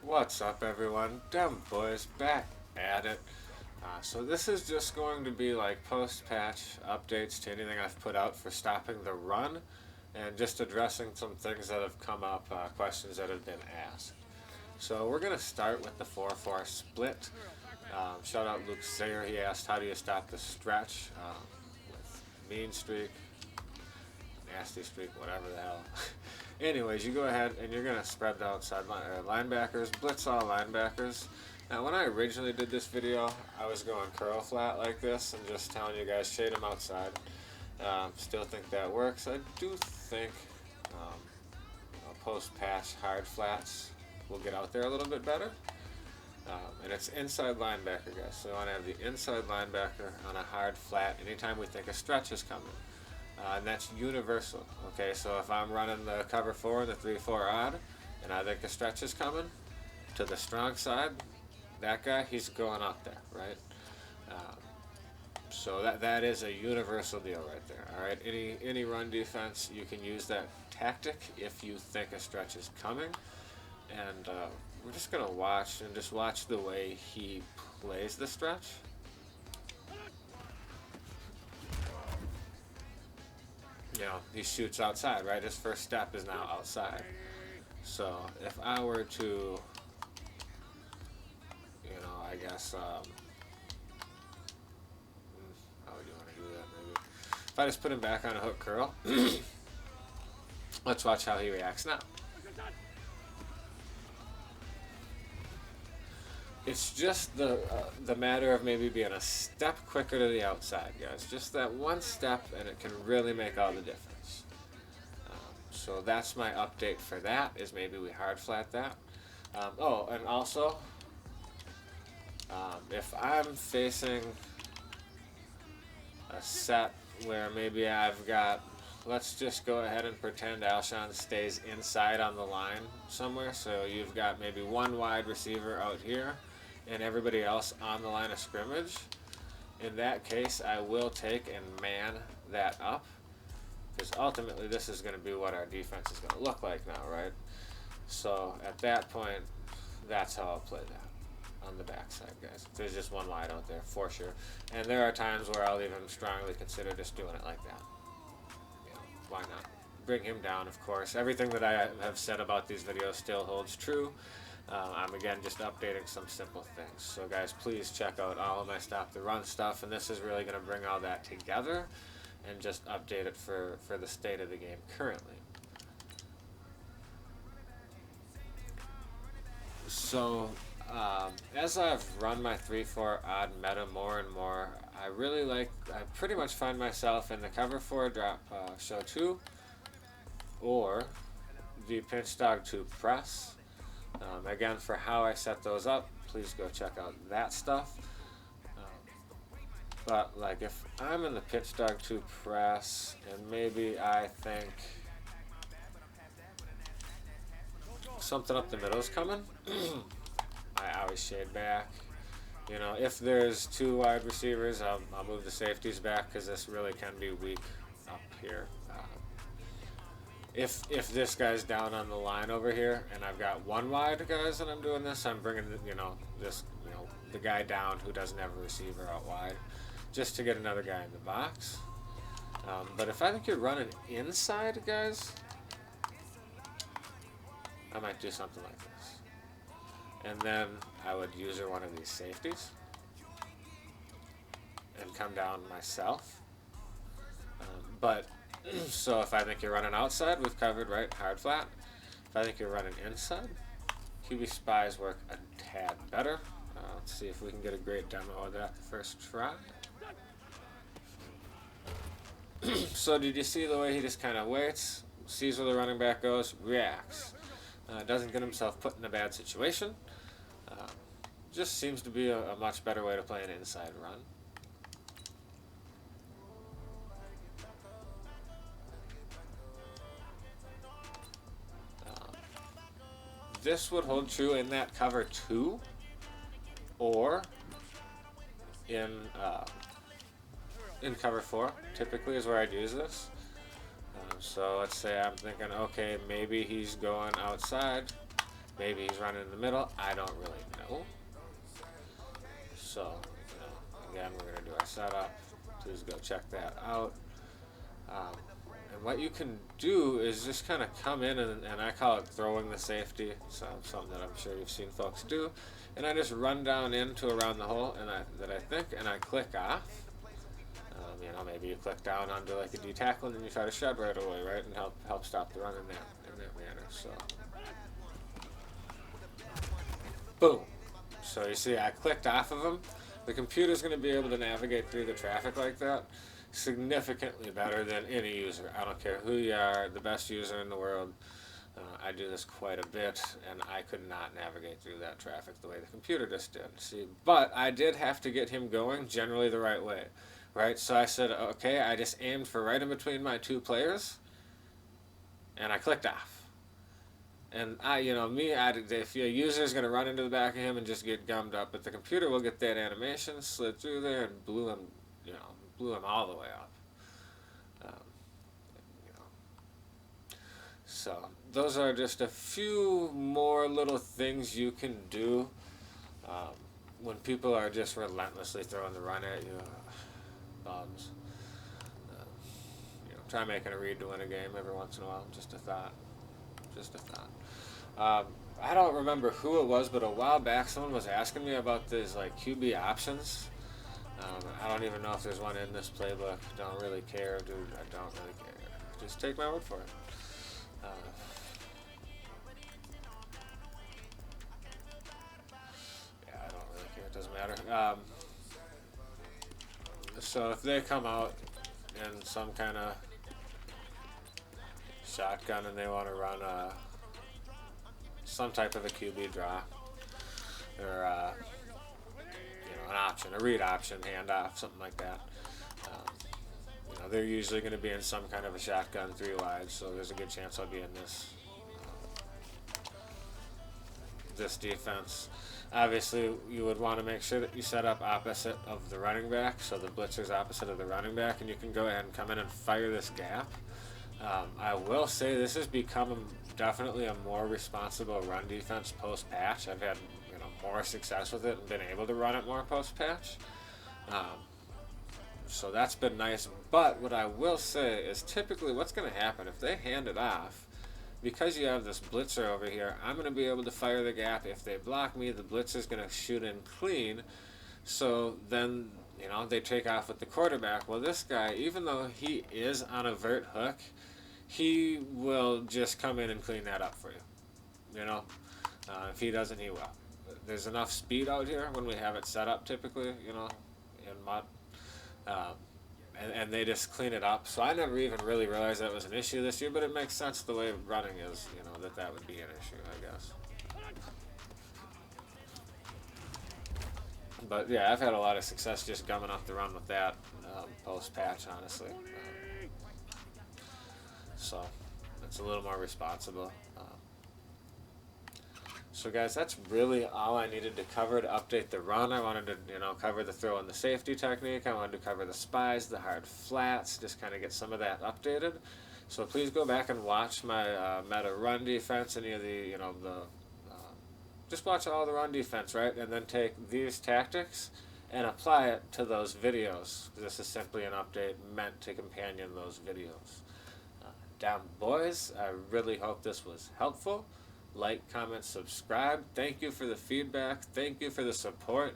What's up, everyone? Dumb Boys back at it. So this is just going to be like post-patch updates to anything I've put out for stopping the run, and just addressing some things that have come up, questions that have been asked. So we're gonna start with the 4-4 split. Shout out Luke Sayer. He asked, "How do you stop the stretch with mean streak, nasty streak, whatever the hell?" Anyways, you go ahead and you're going to spread the outside linebackers, blitz all linebackers. Now, when I originally did this video, I was going curl flat like this and just telling you guys shade them outside. Still think that works. I do think post-patch hard flats will get out there a little bit better. And it's inside linebacker, guys. So we want to have the inside linebacker on a hard flat anytime we think a stretch is coming. And that's universal. Okay, so if I'm running the cover 4 and the 3-4 odd, and I think a stretch is coming to the strong side, that guy, he's going out there, right? So that is a universal deal right there. All right, any run defense, you can use that tactic if you think a stretch is coming. And we're just gonna watch the way he plays the stretch. You know, he shoots outside, right? His first step is now outside. So if I were to, you know, I guess, how would you want to do that maybe? If I just put him back on a hook curl, let's watch how he reacts now. It's just the matter of maybe being a step quicker to the outside, guys. Just that one step, and it can really make all the difference. So that's my update for that, is maybe we hard flat that. Oh, and also, if I'm facing a set where maybe I've got, let's just go ahead and pretend Alshon stays inside on the line somewhere. So you've got maybe one wide receiver out here, and everybody else on the line of scrimmage. In that case, I will take and man that up, because ultimately this is going to be what our defense is going to look like now, right? So at that point, that's how I'll play that on the backside, guys. There's just one wide out there for sure, and there are times where I'll even strongly consider just doing it like that. You know, why not? Bring him down, of course. Everything that I have said about these videos still holds true. I'm again just updating some simple things. So guys, please check out all of my stop the run stuff, and this is really going to bring all that together and just update it for the state of the game currently. So as I've run my 3-4 odd meta more and more, I pretty much find myself in the cover 4 drop show 2 or the pinch dog 2 press. Again, for how I set those up, please go check out that stuff. But like if I'm in the pitch dog 2 press and maybe I think something up the middle is coming, I always shade back. You know, if there's 2 wide receivers, I'll move the safeties back, because this really can be weak up here. If this guy's down on the line over here and I've got 1 wide, guys, and I'm doing this, I'm bringing the guy down who doesn't have a receiver out wide, just to get another guy in the box. But if I think you're running inside, guys, I might do something like this, and then I would user one of these safeties and come down myself. So if I think you're running outside, we've covered, right, hard flat. If I think you're running inside, QB spies work a tad better. Let's see if we can get a great demo of that the first try. So did you see the way he just kind of waits, sees where the running back goes, reacts, doesn't get himself put in a bad situation. Just seems to be a much better way to play an inside run. This would hold true in that cover 2 or in cover 4, typically is where I'd use this. So let's say I'm thinking, okay, maybe he's going outside. Maybe he's running in the middle. I don't really know. So, again, we're going to do our setup. Please go check that out. Um, and what you can do is just kind of come in, and I call it throwing the safety. So something that I'm sure you've seen folks do. And I just run down into around the hole, and I click off. Maybe you click down onto like a D tackle, and then you try to shove right away, right, and help stop the run in that manner. So, boom. So you see, I clicked off of him. The computer's going to be able to navigate through the traffic like that significantly better than any user. I don't care who you are, the best user in the world. I do this quite a bit, and I could not navigate through that traffic the way the computer just did. See, but I did have to get him going generally the right way, right? So I said, okay, I just aimed for right in between my two players, and I clicked off. And if your user is going to run into the back of him and just get gummed up, but the computer will get that animation, slid through there, and blew him all the way up. So those are just a few more little things you can do when people are just relentlessly throwing the run at you. Bums. Try making a read to win a game every once in a while. Just a thought. Just a thought. I don't remember who it was, but a while back someone was asking me about these like QB options. I don't even know if there's one in this playbook. Don't really care, dude. I don't really care. Just take my word for it. I don't really care. It doesn't matter. So if they come out in some kind of shotgun and they want to run some type of a QB draw or an option, a read option, handoff, something like that. They're usually going to be in some kind of a shotgun 3 wide, so there's a good chance I'll be in this defense. Obviously, you would want to make sure that you set up opposite of the running back, so the blitzer's opposite of the running back, and you can go ahead and come in and fire this gap. I will say this has become definitely a more responsible run defense post-patch. I've had more success with it and been able to run it more post-patch. So that's been nice. But what I will say is typically what's going to happen if they hand it off, because you have this blitzer over here, I'm going to be able to fire the gap. If they block me, the blitzer's going to shoot in clean. So then, they take off with the quarterback. Well, this guy, even though he is on a vert hook, he will just come in and clean that up for you. If he doesn't, he will. There's enough speed out here when we have it set up typically, in mud. And they just clean it up. So I never even really realized that was an issue this year, but it makes sense the way running is, that would be an issue, I guess. But yeah, I've had a lot of success just gumming up the run with that post-patch, honestly. So it's a little more responsible. So guys, that's really all I needed to cover to update the run. I wanted to, cover the throw and the safety technique. I wanted to cover the spies, the hard flats, just kind of get some of that updated. So please go back and watch my meta run defense, any of the, just watch all the run defense, right? And then take these tactics and apply it to those videos. This is simply an update meant to companion those videos. Down boys, I really hope this was helpful. Like, comment, subscribe. Thank you for the feedback. Thank you for the support.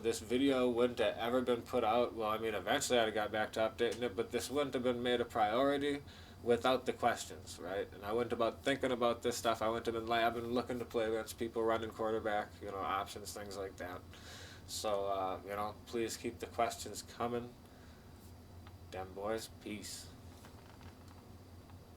This video wouldn't have ever been put out. Well, eventually I'd have got back to updating it, but this wouldn't have been made a priority without the questions, right? And I wouldn't have been thinking about this stuff. I wouldn't have been labbing, looking to play against people running quarterback, options, things like that. So, please keep the questions coming. Dem boys, peace.